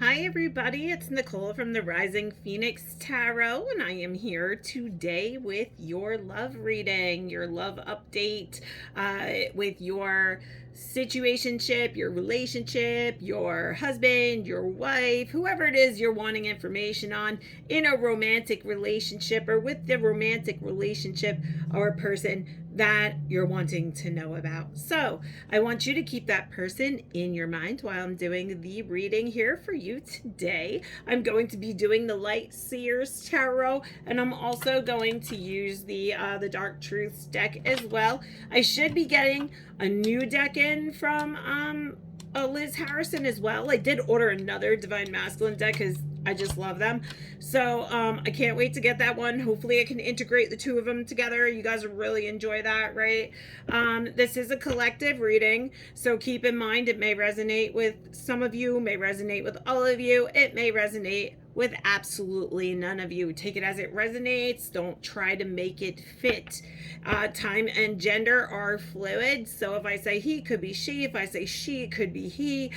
Hi, everybody. It's Nicole from the Rising Phoenix Tarot, and I am here today with your love reading, your love update, with your situationship, your relationship, your husband, your wife, whoever it is you're wanting information on in a romantic relationship or with the romantic relationship or person that you're wanting to know about. So, I want you to keep that person in your mind while I'm doing the reading here for you today. I'm going to be doing the Light Seers Tarot, and I'm also going to use the Dark Truths deck as well. I should be getting a new deck in from Liz Harrison as well. I did order another Divine Masculine deck because I just love them. So I can't wait to get that one. Hopefully I can integrate the two of them together. You guys will really enjoy that, right? This is a collective reading, so keep in mind it may resonate with some of you, may resonate with all of you, it may resonate with absolutely none of you. Take it as it resonates. Don't try to make it fit. Time and gender are fluid. So if I say he, could be she. If I say she, it could be he.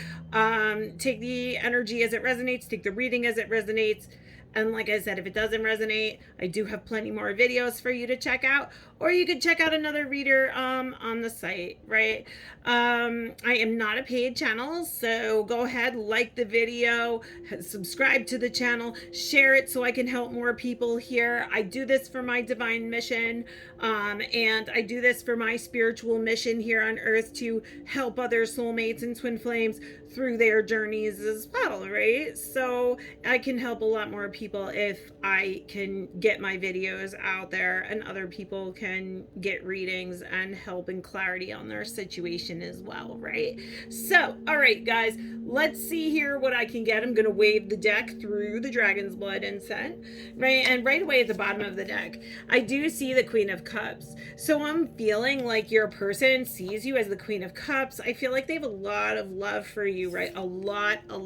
Take the energy as it resonates. Take the reading as it resonates. And like I said, if it doesn't resonate, I do have plenty more videos for you to check out, or you could check out another reader on the site, right? I am not a paid channel, so go ahead, like the video, subscribe to the channel, share it so I can help more people here. I do this for my divine mission, and I do this for my spiritual mission here on earth to help other soulmates and twin flames through their journeys as well, right? So I can help a lot more people if I can get my videos out there and other people can get readings and help and clarity on their situation as well, right? So, all right, guys, let's see here what I can get. I'm going to wave the deck through the Dragon's Blood incense, right? And right away at the bottom of the deck, I do see the Queen of Cups. So I'm feeling like your person sees you as the Queen of Cups. I feel like they have a lot of love for you, right? A lot of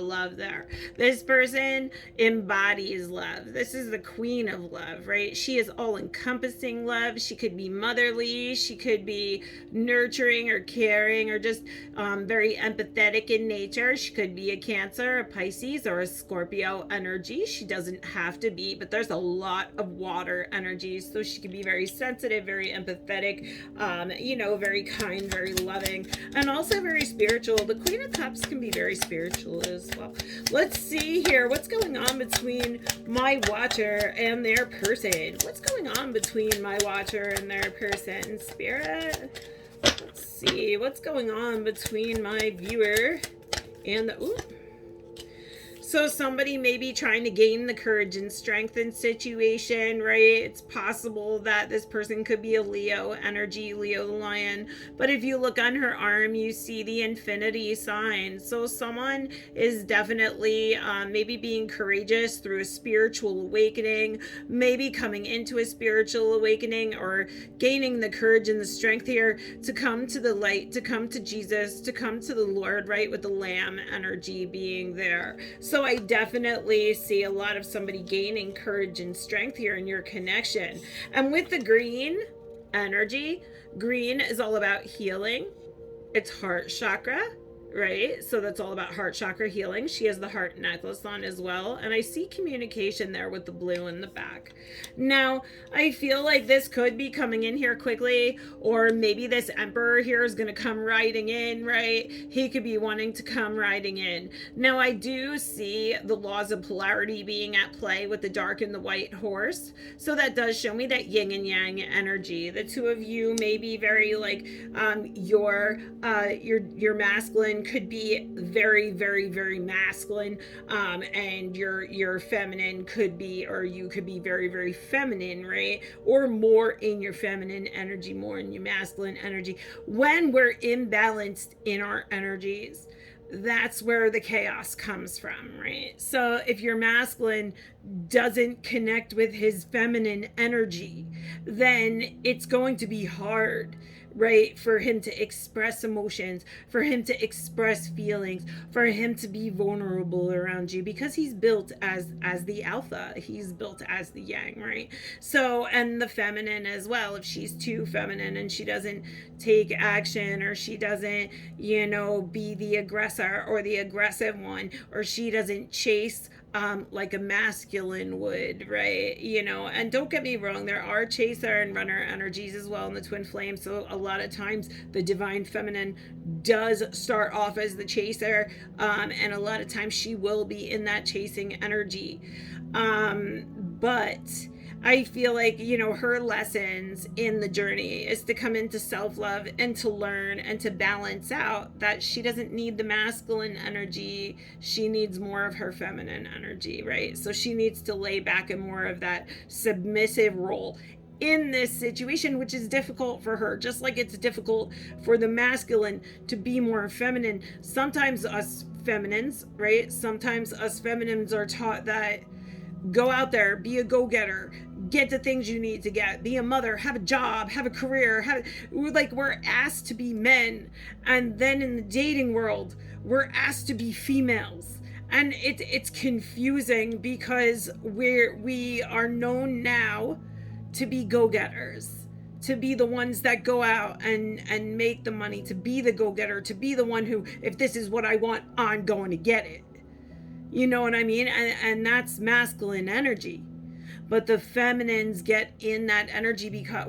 love there. This person embodies love. This is the Queen of Love, right? She is all-encompassing love. She could be motherly. She could be nurturing or caring or just very empathetic in nature. She could be a Cancer, a Pisces, or a Scorpio energy. She doesn't have to be, but there's a lot of water energy, so she can be very sensitive, very empathetic, very kind, very loving, and also very spiritual. The Queen of Cups can be very spiritual as well. Let's see here. What's going on between my watcher and their person? What's going on between my watcher and their person? Spirit? Let's see. What's going on between my viewer and the... Ooh. So somebody may be trying to gain the courage and strength in situation, right? It's possible that this person could be a Leo energy, Leo the lion. But if you look on her arm, you see the infinity sign. So someone is definitely maybe being courageous through a spiritual awakening, maybe coming into a spiritual awakening or gaining the courage and the strength here to come to the light, to come to Jesus, to come to the Lord, right? With the Lamb energy being there. So I definitely see a lot of somebody gaining courage and strength here in your connection. And with the green energy, green is all about healing. It's heart chakra, right? So that's all about heart chakra healing. She has the heart necklace on as well. And I see communication there with the blue in the back. Now, I feel like this could be coming in here quickly, or maybe this emperor here is going to come riding in, right? He could be wanting to come riding in. Now, I do see the laws of polarity being at play with the dark and the white horse. So that does show me that yin and yang energy. The two of you may be very like your masculine could be very masculine, and your feminine could be, or you could be very feminine, right? Or more in your feminine energy, more in your masculine energy. When we're imbalanced in our energies, that's where the chaos comes from, right? So if your masculine doesn't connect with his feminine energy, then it's going to be hard, right? For him to express emotions, for him to express feelings, for him to be vulnerable around you, because he's built as the alpha, he's built as the yang, right? So, and the feminine as well, if she's too feminine and she doesn't take action, or she doesn't, be the aggressor or the aggressive one, or she doesn't chase like a masculine would, right? And don't get me wrong, there are chaser and runner energies as well in the twin flame. So a lot of times the divine feminine does start off as the chaser, and a lot of times she will be in that chasing energy. But I feel like, her lessons in the journey is to come into self-love and to learn and to balance out that she doesn't need the masculine energy. She needs more of her feminine energy, right? So she needs to lay back in more of that submissive role in this situation, which is difficult for her, just like it's difficult for the masculine to be more feminine. Sometimes us feminines, right? Sometimes us feminines are taught that go out there, be a go-getter, get the things you need to get, be a mother, have a job, have a career, we're asked to be men, and then in the dating world we're asked to be females, and it's confusing because we are known now to be go-getters, to be the ones that go out and make the money, to be the go-getter, to be the one who, if this is what I want, I'm going to get it. You know what I mean? And that's masculine energy. But the feminines get in that energy because,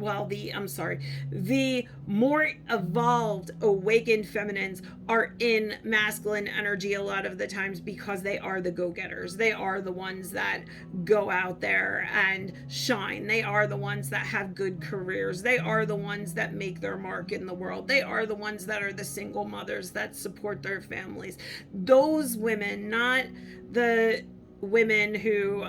the more evolved, awakened feminines are in masculine energy a lot of the times because they are the go-getters. They are the ones that go out there and shine. They are the ones that have good careers. They are the ones that make their mark in the world. They are the ones that are the single mothers that support their families. Those women, not the women who,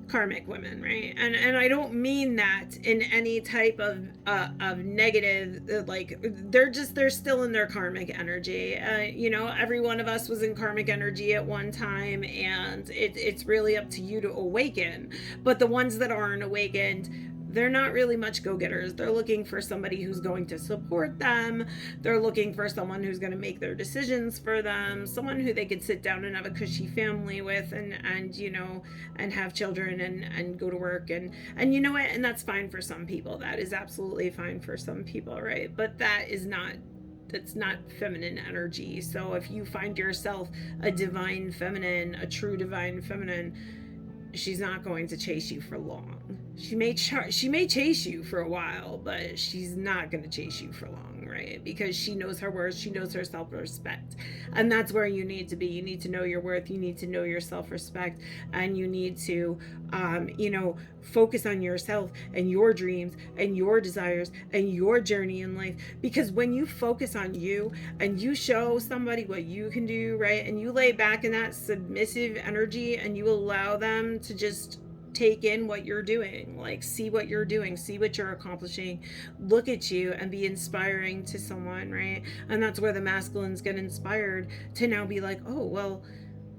karmic women, right? And I don't mean that in any type of negative, like they're still in their karmic energy. Every one of us was in karmic energy at one time, and it's really up to you to awaken. But the ones that aren't awakened, they're not really much go-getters. They're looking for somebody who's going to support them. They're looking for someone who's going to make their decisions for them, someone who they could sit down and have a cushy family with, and have children and go to work, and you know what, and that's fine for some people. That is absolutely fine for some people, right? But that's not feminine energy. So if you find yourself a divine feminine, a true divine feminine, she's not going to chase you for long. She may chase you for a while, but she's not going to chase you for long, right? Because she knows her worth, she knows her self-respect. And that's where you need to be. You need to know your worth, you need to know your self-respect, and you need to focus on yourself and your dreams and your desires and your journey in life. Because when you focus on you and you show somebody what you can do, right, and you lay back in that submissive energy and you allow them to just take in what you're doing, like see what you're doing, see what you're accomplishing, look at you and be inspiring to someone, right? And that's where the masculines get inspired to now be like, oh, well,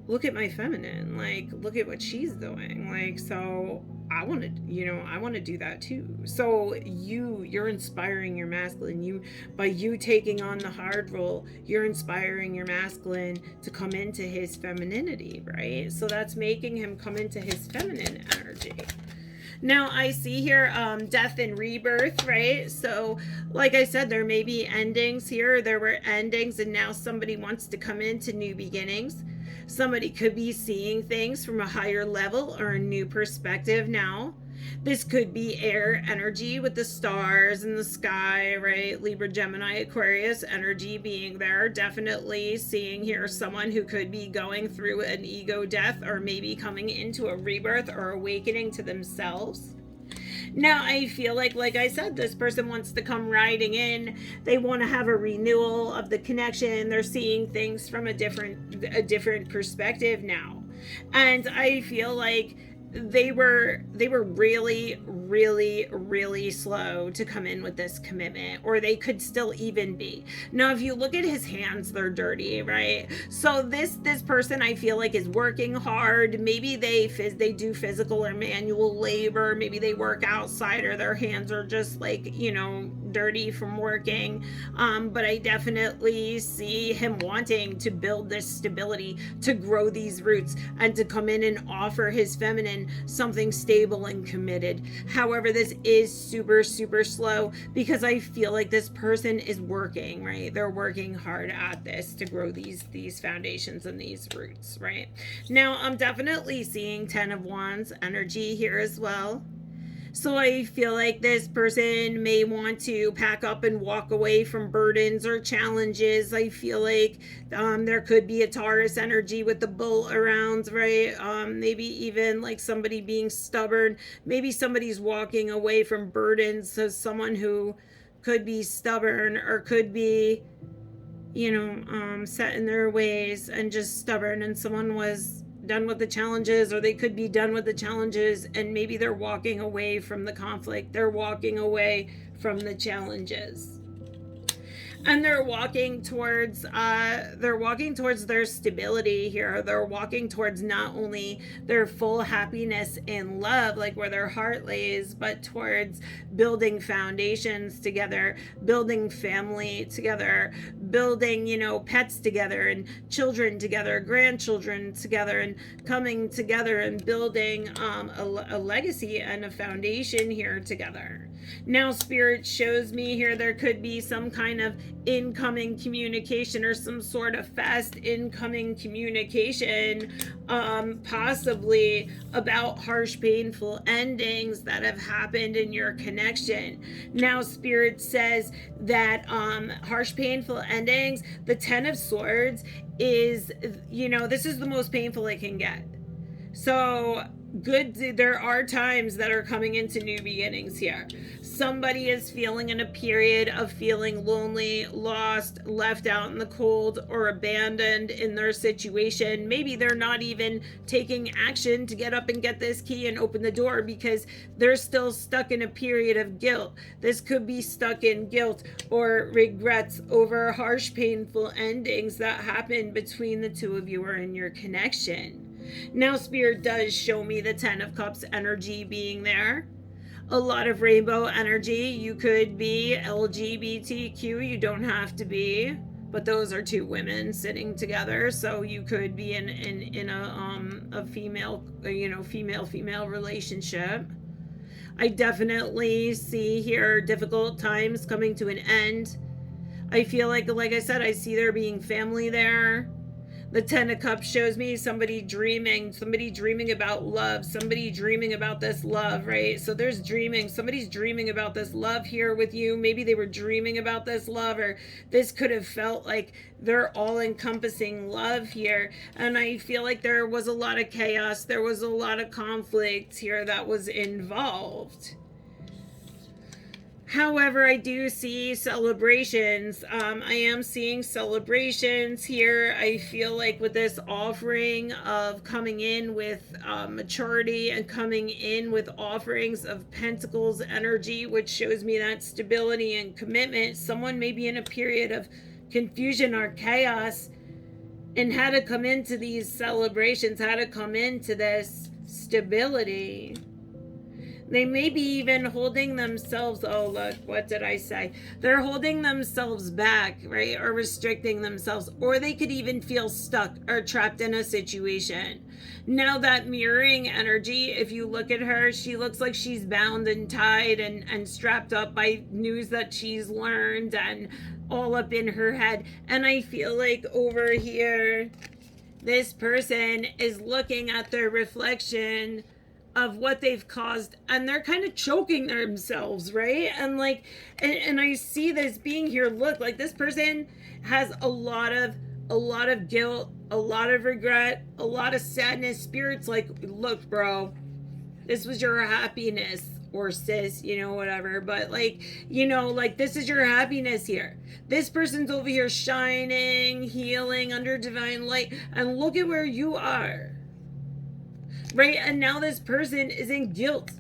look at my feminine, like look at what she's doing, like, so I want to do that too. So you're inspiring your masculine. By you taking on the hard role, you're inspiring your masculine to come into his femininity, right? So that's making him come into his feminine energy. Now I see here death and rebirth, right? So like I said, there may be endings here. There were endings, and now somebody wants to come into new beginnings. Somebody could be seeing things from a higher level or a new perspective now. This could be air energy with the stars and the sky, right? Libra, Gemini, Aquarius energy being there. Definitely seeing here someone who could be going through an ego death, or maybe coming into a rebirth or awakening to themselves. Now I feel like I said, this person wants to come riding in. They want to have a renewal of the connection. They're seeing things from a different perspective now. And I feel like they were really really, really slow to come in with this commitment, or they could still even be. Now, if you look at his hands, they're dirty, right? So this person, I feel like, is working hard. Maybe they do physical or manual labor. Maybe they work outside, or their hands are just like, dirty from working. But I definitely see him wanting to build this stability, to grow these roots, and to come in and offer his feminine something stable and committed. However, this is super, super slow, because I feel like this person is working, right? They're working hard at this to grow these foundations and these roots, right? Now, I'm definitely seeing 10 of Wands energy here as well. So I feel like this person may want to pack up and walk away from burdens or challenges. I feel like there could be a Taurus energy with the bull around, right? Maybe even like somebody being stubborn. Maybe somebody's walking away from burdens. So someone who could be stubborn, or could be, set in their ways and just stubborn, and someone was done with the challenges, or they could be done with the challenges, and maybe they're walking away from the conflict. They're walking away from the challenges, and they're walking towards their stability here. They're walking towards not only their full happiness and love, like where their heart lays, but towards building foundations together, building family together, building, pets together, and children together, grandchildren together, and coming together and building a legacy and a foundation here together. Now, Spirit shows me here there could be some kind of incoming communication, or some sort of fast incoming communication, possibly about harsh, painful endings that have happened in your connection. Now, Spirit says that harsh, painful endings, the 10 of Swords is, this is the most painful it can get. So there are times that are coming into new beginnings here. Somebody is feeling in a period of feeling lonely, lost, left out in the cold, or abandoned in their situation. Maybe they're not even taking action to get up and get this key and open the door, because they're still stuck in a period of guilt. This could be stuck in guilt or regrets over harsh, painful endings that happened between the two of you or in your connection. Now, Spirit does show me the 10 of Cups energy being there. A lot of rainbow energy. You could be LGBTQ. You don't have to be, but those are two women sitting together. So you could be in a female, female relationship. I definitely see here difficult times coming to an end. I feel like I said, I see there being family there. The 10 of Cups shows me somebody dreaming about love, somebody dreaming about this love, right? So there's dreaming, somebody's dreaming about this love here with you. Maybe they were dreaming about this love, or this could have felt like their all-encompassing love here. And I feel like there was a lot of chaos, there was a lot of conflict here that was involved. However, I do see celebrations. I am seeing celebrations here. I feel like with this offering of coming in with maturity, and coming in with offerings of Pentacles energy, which shows me that stability and commitment. Someone may be in a period of confusion or chaos, and had to come into these celebrations, had to come into this stability. They may be even holding themselves, oh look, what did I say? They're holding themselves back, right? Or restricting themselves. Or they could even feel stuck or trapped in a situation. Now that mirroring energy, if you look at her, she looks like she's bound and tied and strapped up by news that she's learned, and all up in her head. And I feel like over here, this person is looking at their reflection of what they've caused, and they're kind of choking themselves, right? And and I see this being here. Look, like this person has a lot of guilt, a lot of regret, a lot of sadness. Spirit's like, look, bro, this was your happiness, or sis, whatever, but this is your happiness here. This person's over here shining, healing under divine light, and look at where you are. Right? And now this person is in guilt,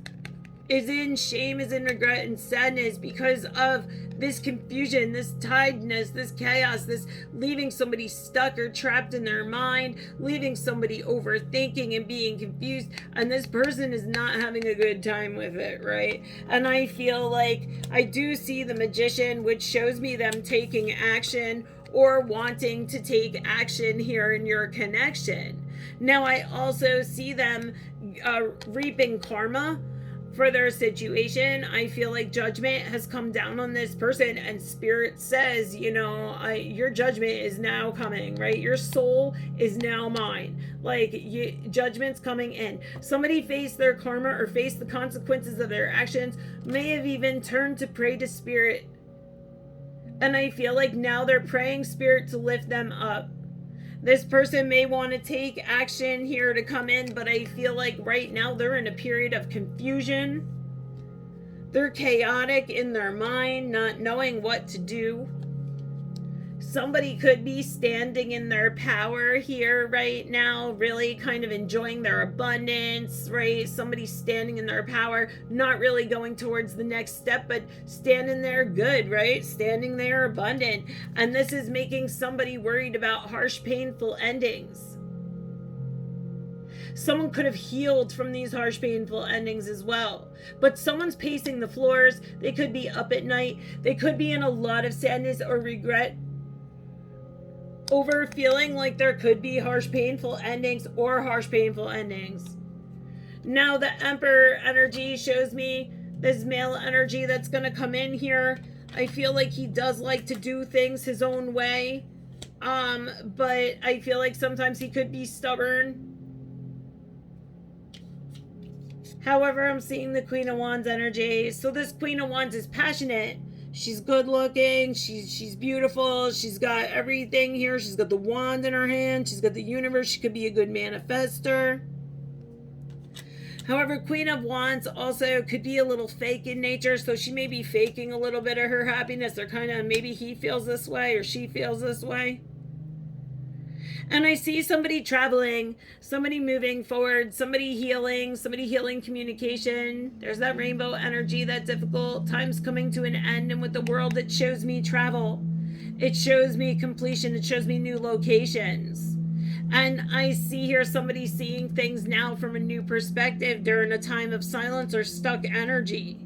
is in shame, is in regret and sadness because of this confusion, this tiredness, this chaos, this leaving somebody stuck or trapped in their mind, leaving somebody overthinking and being confused. And this person is not having a good time with it, right? And I feel like I do see the Magician, which shows me them taking action or wanting to take action here in your connection. Now, I also see them reaping karma for their situation. I feel like judgment has come down on this person, and Spirit says, you know, your judgment is now coming, right? Your soul is now mine. Like, judgment's coming in. Somebody faced their karma or faced the consequences of their actions, may have even turned to pray to Spirit. And I feel like now they're praying Spirit to lift them up. This person may want to take action here to come in, but I feel like right now they're in a period of confusion. They're chaotic in their mind, not knowing what to do. Somebody could be standing in their power here right now, really kind of enjoying their abundance, right? Somebody standing in their power, not really going towards the next step, but standing there good, right? Standing there abundant. And this is making somebody worried about harsh, painful endings. Someone could have healed from these harsh, painful endings as well. But someone's pacing the floors. They could be up at night. They could be in a lot of sadness or regret over feeling like there could be harsh, painful endings or harsh, painful endings. Now the Emperor energy shows me this male energy that's going to come in here. I feel like he does like to do things his own way. But I feel like sometimes he could be stubborn. However, I'm seeing the Queen of Wands energy. So this Queen of Wands is passionate. She's good looking, she's beautiful, she's got everything here. She's got the wand in her hand, she's got the universe, she could be a good manifester. However, Queen of Wands also could be a little fake in nature, so she may be faking a little bit of her happiness, or kind of maybe he feels this way or she feels this way. And I see somebody traveling, somebody moving forward, somebody healing communication. There's that rainbow energy, that difficult times coming to an end. And with the world, it shows me travel. It shows me completion. It shows me new locations. And I see here somebody seeing things now from a new perspective during a time of silence or stuck energy.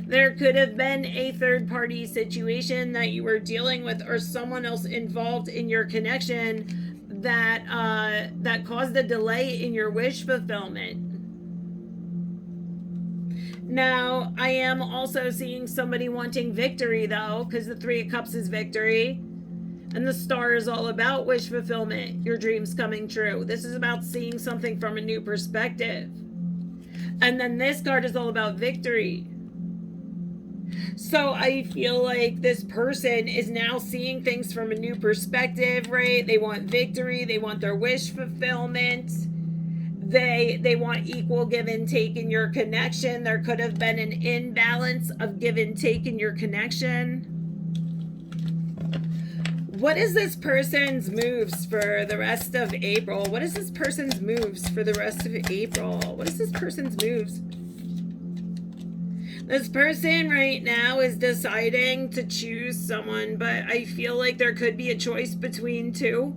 There could have been a third-party situation that you were dealing with, or someone else involved in your connection that caused a delay in your wish fulfillment. Now, I am also seeing somebody wanting victory, though, because the Three of Cups is victory. And the Star is all about wish fulfillment, your dreams coming true. This is about seeing something from a new perspective. And then this card is all about victory. So I feel like this person is now seeing things from a new perspective, right? They want victory. They want their wish fulfillment. They want equal give and take in your connection. There could have been an imbalance of give and take in your connection. What is this person's moves for the rest of April? What is this person's moves for the rest of April? What is this person's moves? This person right now is deciding to choose someone, but I feel like there could be a choice between two.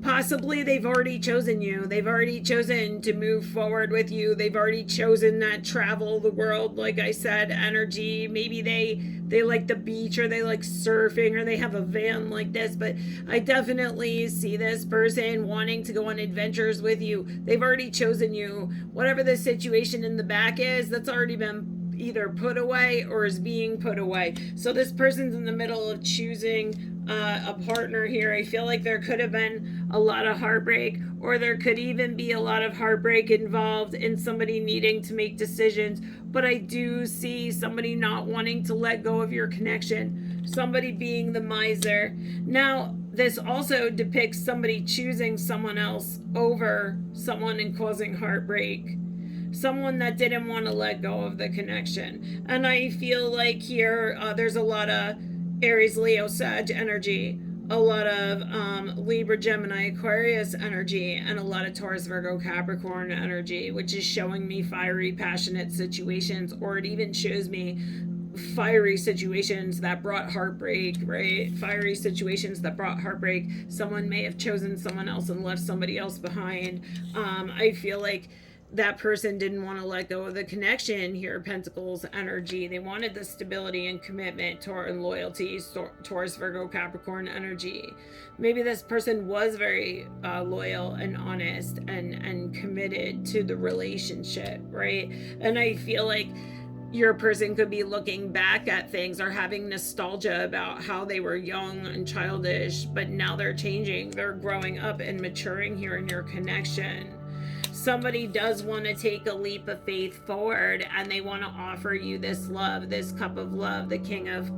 Possibly they've already chosen you. They've already chosen to move forward with you. They've already chosen that travel the world, like I said, energy. Maybe they like the beach, or they like surfing, or they have a van like this. But I definitely see this person wanting to go on adventures with you. They've already chosen you. Whatever the situation in the back is, that's already been either put away or is being put away. So this person's in the middle of choosing a partner here. I feel like there could have been a lot of heartbreak, or there could even be a lot of heartbreak involved in somebody needing to make decisions. But I do see somebody not wanting to let go of your connection, somebody being the miser. Now, this also depicts somebody choosing someone else over someone and causing heartbreak. Someone that didn't want to let go of the connection. And I feel like here there's a lot of Aries, Leo, Sag energy, a lot of Libra, Gemini, Aquarius energy, and a lot of Taurus, Virgo, Capricorn energy, which is showing me fiery, passionate situations, or it even shows me fiery situations that brought heartbreak, right? Fiery situations that brought heartbreak. Someone may have chosen someone else and left somebody else behind. I feel like that person didn't want to let go of the connection here. Pentacles energy, they wanted the stability and commitment and loyalty. Taurus, Virgo, Capricorn energy, maybe this person was very loyal and honest and committed to the relationship, right? And I feel like your person could be looking back at things or having nostalgia about how they were young and childish, but now they're changing, they're growing up and maturing here in your connection. Somebody does want to take a leap of faith forward, and they want to offer you this love, this cup of love, the King of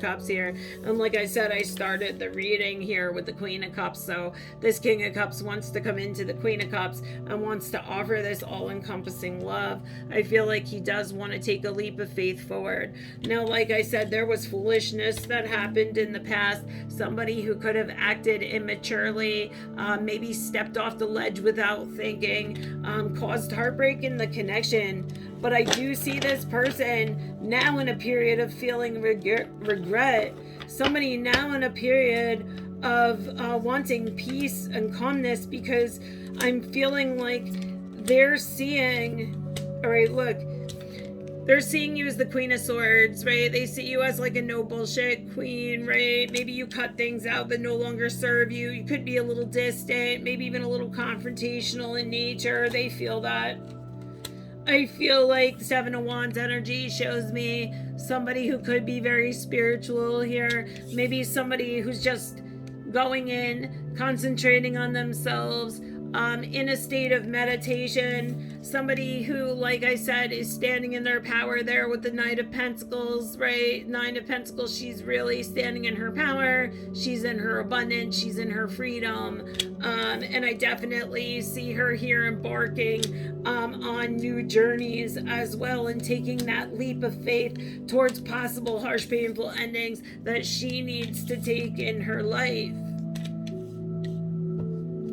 Cups here. And like I said, I started the reading here with the Queen of Cups. So this King of Cups wants to come into the Queen of Cups and wants to offer this all-encompassing love. I feel like he does want to take a leap of faith forward. Now, like I said, there was foolishness that happened in the past. Somebody who could have acted immaturely, maybe stepped off the ledge without thinking, caused heartbreak in the connection. But I do see this person now in a period of feeling regret. Somebody now in a period of wanting peace and calmness, because I'm feeling like they're seeing, all right, look, they're seeing you as the Queen of Swords, right? They see you as like a no bullshit queen, right? Maybe you cut things out that no longer serve you. You could be a little distant, maybe even a little confrontational in nature. They feel that. I feel like the Seven of Wands energy shows me somebody who could be very spiritual here. Maybe somebody who's just going in, concentrating on themselves, in a state of meditation. Somebody who, like I said, is standing in their power there with the Knight of Pentacles, right? Nine of Pentacles, she's really standing in her power. She's in her abundance. She's in her freedom. And I definitely see her here embarking on new journeys as well, and taking that leap of faith towards possible harsh, painful endings that she needs to take in her life.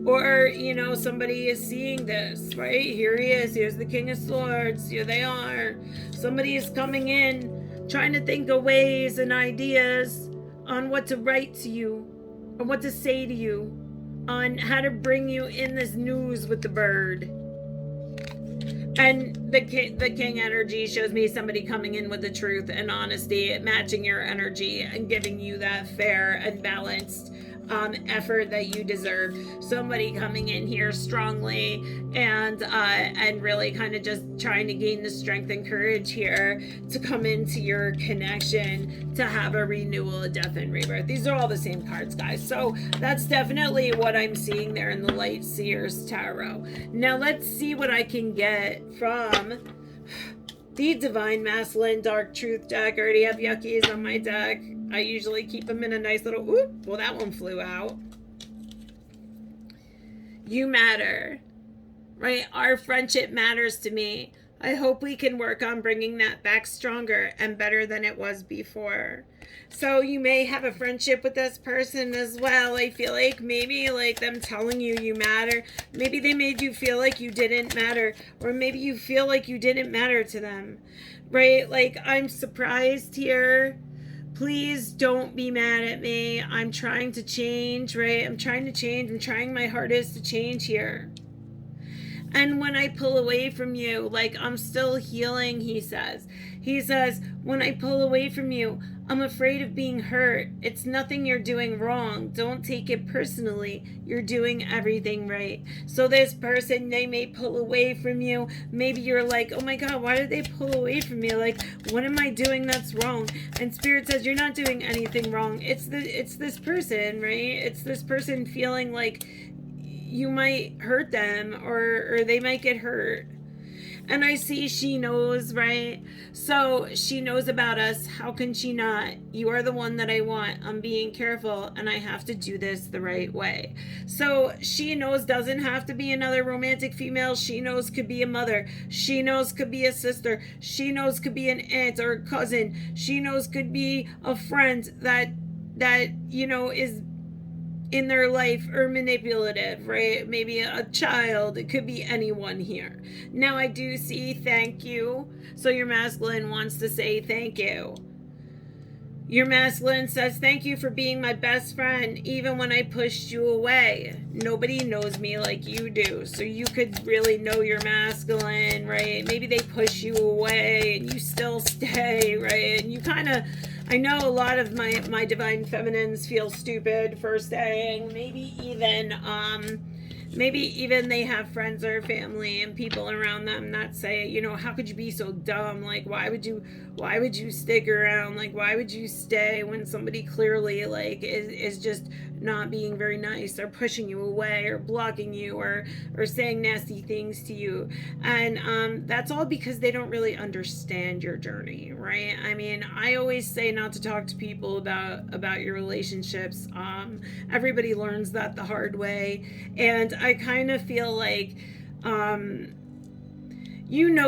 Or, you know, somebody is seeing this, right? Here he is. Here's the King of Swords. Here they are. Somebody is coming in, trying to think of ways and ideas on what to write to you, or what to say to you, on how to bring you in this news with the bird. And the king energy shows me somebody coming in with the truth and honesty, matching your energy and giving you that fair and balanced effort that you deserve. Somebody coming in here strongly and really kind of just trying to gain the strength and courage here to come into your connection, to have a renewal, a death and rebirth. These are all the same cards, guys. So that's definitely what I'm seeing there in the Light Seers Tarot. Now let's see what I can get from the Divine Masculine Dark Truth deck. I already have Yuckies on my deck. I usually keep them in a nice little, oop, well, that one flew out. You matter, right? Our friendship matters to me. I hope we can work on bringing that back stronger and better than it was before. So you may have a friendship with this person as well. I feel like maybe like them telling you you matter. Maybe they made you feel like you didn't matter, or maybe you feel like you didn't matter to them, right? Like, I'm surprised here. Please don't be mad at me. I'm trying to change, right? I'm trying to change. I'm trying my hardest to change here. And when I pull away from you, like, I'm still healing, he says. He says, when I pull away from you, I'm afraid of being hurt. It's nothing you're doing wrong. Don't take it personally. You're doing everything right. So this person, they may pull away from you. Maybe you're like, oh my God, why did they pull away from me? Like, what am I doing that's wrong? And Spirit says, you're not doing anything wrong. It's this person, right? It's this person feeling like you might hurt them, or they might get hurt. And I see she knows, right? So she knows about us. How can she not? You are the one that I want. I'm being careful, and I have to do this the right way. So she knows doesn't have to be another romantic female. She knows could be a mother. She knows could be a sister. She knows could be an aunt or a cousin. She knows could be a friend that that, is in their life or manipulative, right? Maybe a child, it could be anyone here. Now I do see thank you. So your masculine wants to say thank you. Your masculine says, thank you for being my best friend, even when I pushed you away. Nobody knows me like you do. So you could really know your masculine, right? Maybe they push you away and you still stay, right? And you kind of, I know a lot of my divine feminines feel stupid for staying. Maybe even they have friends or family and people around them that say, how could you be so dumb? Like, why would you stick around? Like, why would you stay when somebody clearly like is just not being very nice, or pushing you away, or blocking you, or saying nasty things to you? And that's all because they don't really understand your journey, right? I mean, I always say not to talk to people about your relationships. Everybody learns that the hard way, and I kind of feel like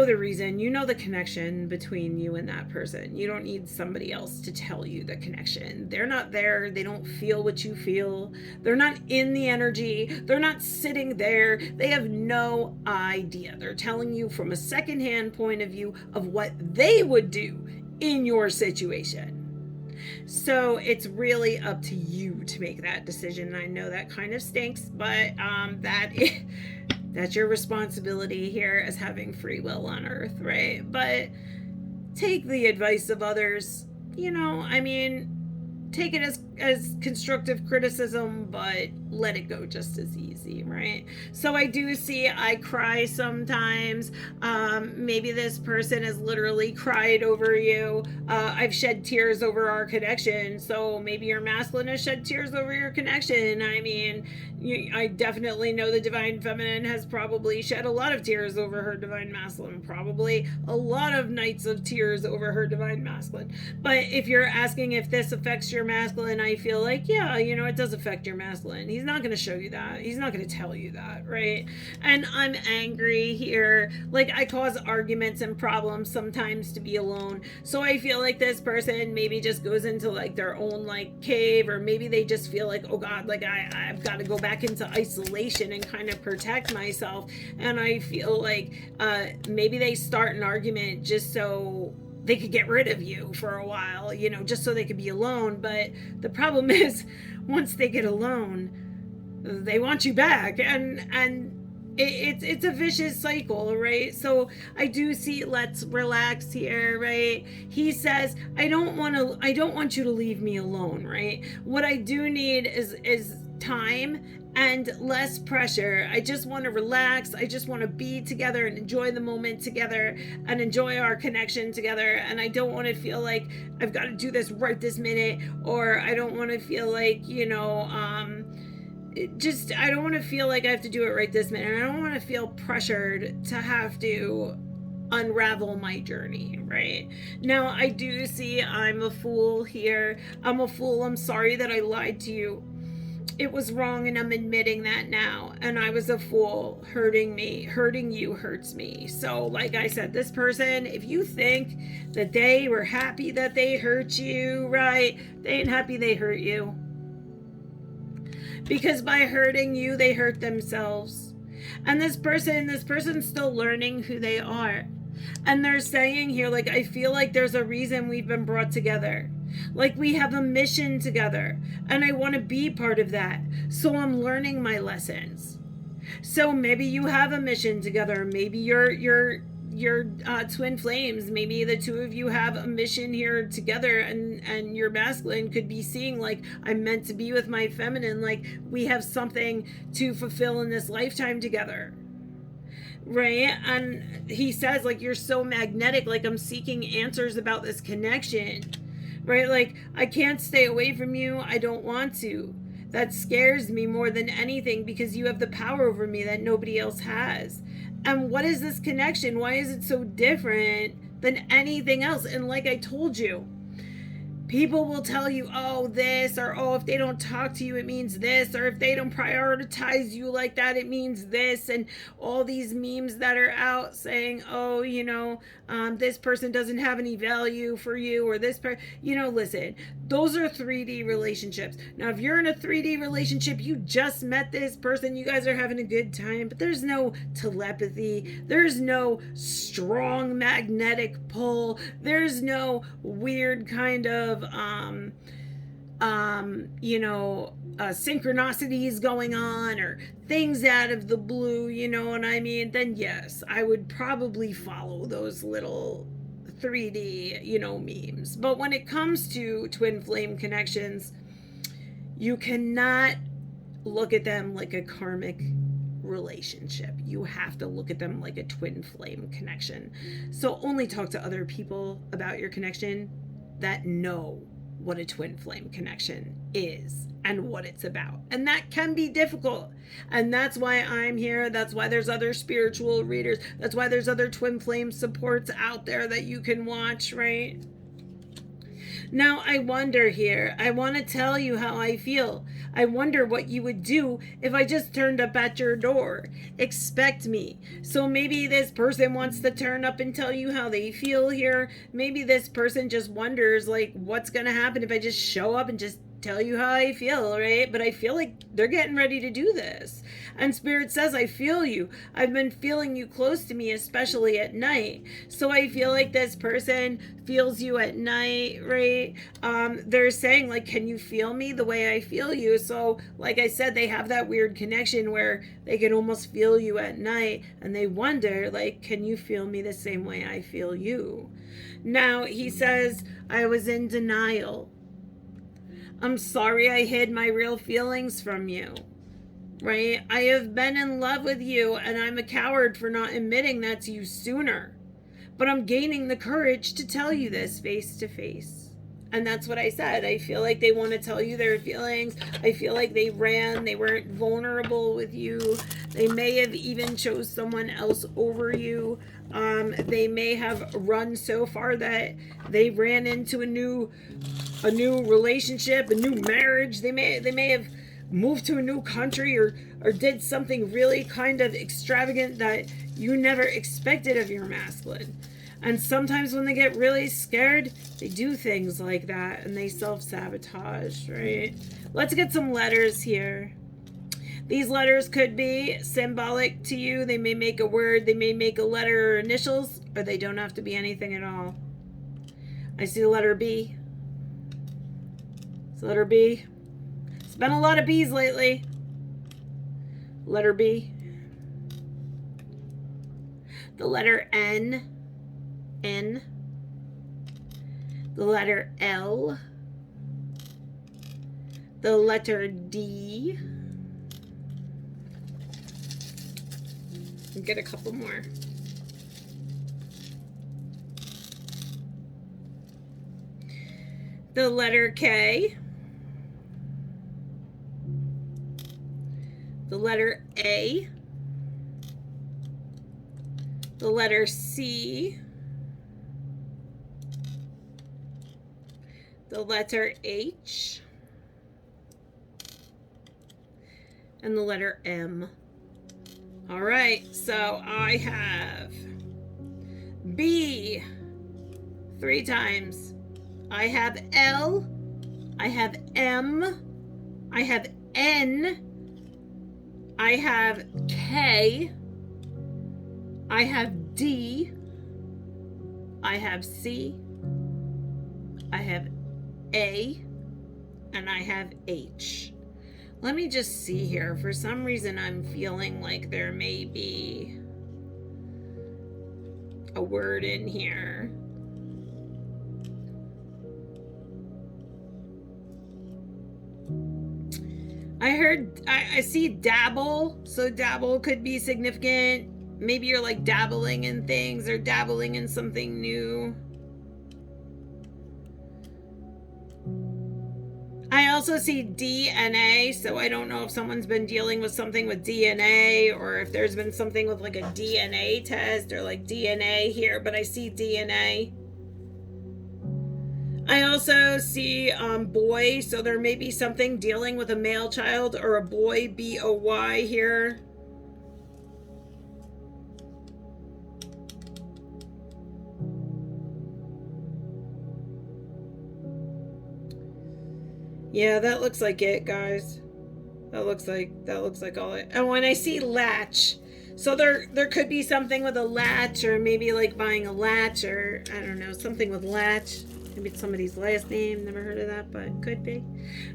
the reason, the connection between you and that person. You don't need somebody else to tell you the connection. They're not there. They don't feel what you feel. They're not in the energy. They're not sitting there. They have no idea. They're telling you from a secondhand point of view of what they would do in your situation. So it's really up to you to make that decision. I know that kind of stinks, but that's your responsibility here as having free will on Earth, right? But take the advice of others. Take it as constructive criticism, but let it go just as easy, right? So I do see I cry sometimes. Maybe this person has literally cried over you. I've shed tears over our connection. So maybe your masculine has shed tears over your connection. I definitely know the divine feminine has probably shed a lot of tears over her divine masculine. Probably a lot of nights of tears over her divine masculine. But if you're asking if this affects your masculine, I feel like, yeah, it does affect your masculine. He's not going to show you that. He's not going to tell you that, right? And I'm angry here. Like, I cause arguments and problems sometimes to be alone. So I feel like this person maybe just goes into like their own like cave, or maybe they just feel like, oh God, like I've got to go back into isolation and kind of protect myself. And I feel like maybe they start an argument just so they could get rid of you for a while, just so they could be alone. But the problem is, once they get alone, they want you back, and it's a vicious cycle, right? So I do see, let's relax here, right? He says, I don't want you to leave me alone, right? What I do need is time and less pressure. I just want to relax. I just want to be together and enjoy the moment together and enjoy our connection together. And I don't want to feel like I've got to do this right this minute, or I don't want to feel like, I don't want to feel like I have to do it right this minute. I don't want to feel pressured to have to unravel my journey, right? Now, I do see I'm a fool here. I'm a fool. I'm sorry that I lied to you. It was wrong, and I'm admitting that now. And I was a fool. Hurting you hurts me. So, like I said, this person, if you think that they were happy that they hurt you, right? They ain't happy they hurt you. Because by hurting you, they hurt themselves. And this person's still learning who they are. And they're saying here, like, I feel like there's a reason we've been brought together. Like, we have a mission together, and I want to be part of that. So I'm learning my lessons. So maybe you have a mission together. Maybe you're twin flames. Maybe the two of you have a mission here together, and your masculine could be seeing, like, I'm meant to be with my feminine. Like, we have something to fulfill in this lifetime together. Right? And he says, like, you're so magnetic. Like, I'm seeking answers about this connection. Right? Like, I can't stay away from you. I don't want to. That scares me more than anything, because you have the power over me that nobody else has. And what is this connection? Why is it so different than anything else? And like I told you, people will tell you, oh, this, or oh, if they don't talk to you, it means this, or if they don't prioritize you like that, it means this, and all these memes that are out saying, oh, this person doesn't have any value for you, or this person, listen, Those are 3D relationships. Now, if you're in a 3D relationship, you just met this person, you guys are having a good time, but there's no telepathy, there's no strong magnetic pull, there's no weird kind of synchronicities going on or things out of the blue, you know what I mean? Then yes, I would probably follow those little 3D, memes. But when it comes to twin flame connections, you cannot look at them like a karmic relationship. You have to look at them like a twin flame connection. So only talk to other people about your connection that know what a twin flame connection is and what it's about. And that can be difficult. And that's why I'm here. That's why there's other spiritual readers. That's why there's other twin flame supports out there that you can watch, right? Now, I wonder here, I want to tell you how I feel. I wonder what you would do if I just turned up at your door. Expect me. So maybe this person wants to turn up and tell you how they feel here. Maybe this person just wonders, like, what's going to happen if I just show up and just tell you how I feel, right? But I feel like they're getting ready to do this. And Spirit says, I feel you. I've been feeling you close to me, especially at night. So I feel like this person feels you at night, right? They're saying, like, can you feel me the way I feel you? So, like I said, they have that weird connection where they can almost feel you at night. And they wonder, like, can you feel me the same way I feel you? Now, he says, I was in denial. I'm sorry I hid my real feelings from you, right? I have been in love with you, and I'm a coward for not admitting that to you sooner. But I'm gaining the courage to tell you this face to face. And that's what I said. I feel like they want to tell you their feelings. I feel like they weren't vulnerable with you. They may have even chose someone else over you. They may have run so far that they ran into a new relationship, a new marriage. They may have moved to a new country or did something really kind of extravagant that you never expected of your masculine. And sometimes when they get really scared, they do things like that and they self-sabotage, right? Let's get some letters here. These letters could be symbolic to you. They may make a word, they may make a letter or initials, or they don't have to be anything at all. I see the letter B. It's the letter B. It's been a lot of B's lately. Letter B. The letter N. N. The letter L. The letter D. And get a couple more. The letter K. The letter A. The letter C. The letter H. And the letter M. All right, so I have B 3 times. I have L. I have M. I have N. I have K. I have D. I have C. I have A. And I have H. Let me just see here. For some reason, I'm feeling like there may be a word in here. I see dabble. So dabble could be significant. Maybe you're like dabbling in things or dabbling in something new. I also see DNA, so I don't know if someone's been dealing with something with DNA or if there's been something with like a DNA test or like DNA here, but I see DNA. I also see boy, so there may be something dealing with a male child or a boy, B-O-Y here. Yeah, that looks like it, guys. That looks like all it. And when I see latch, so there could be something with a latch, or maybe like buying a latch, or I don't know, something with latch. Maybe it's somebody's last name. Never heard of that, but could be.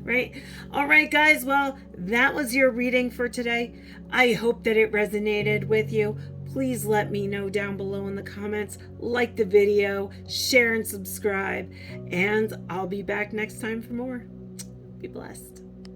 Right? All right, guys. Well, that was your reading for today. I hope that it resonated with you. Please let me know down below in the comments. Like the video, share and subscribe. And I'll be back next time for more. Be blessed.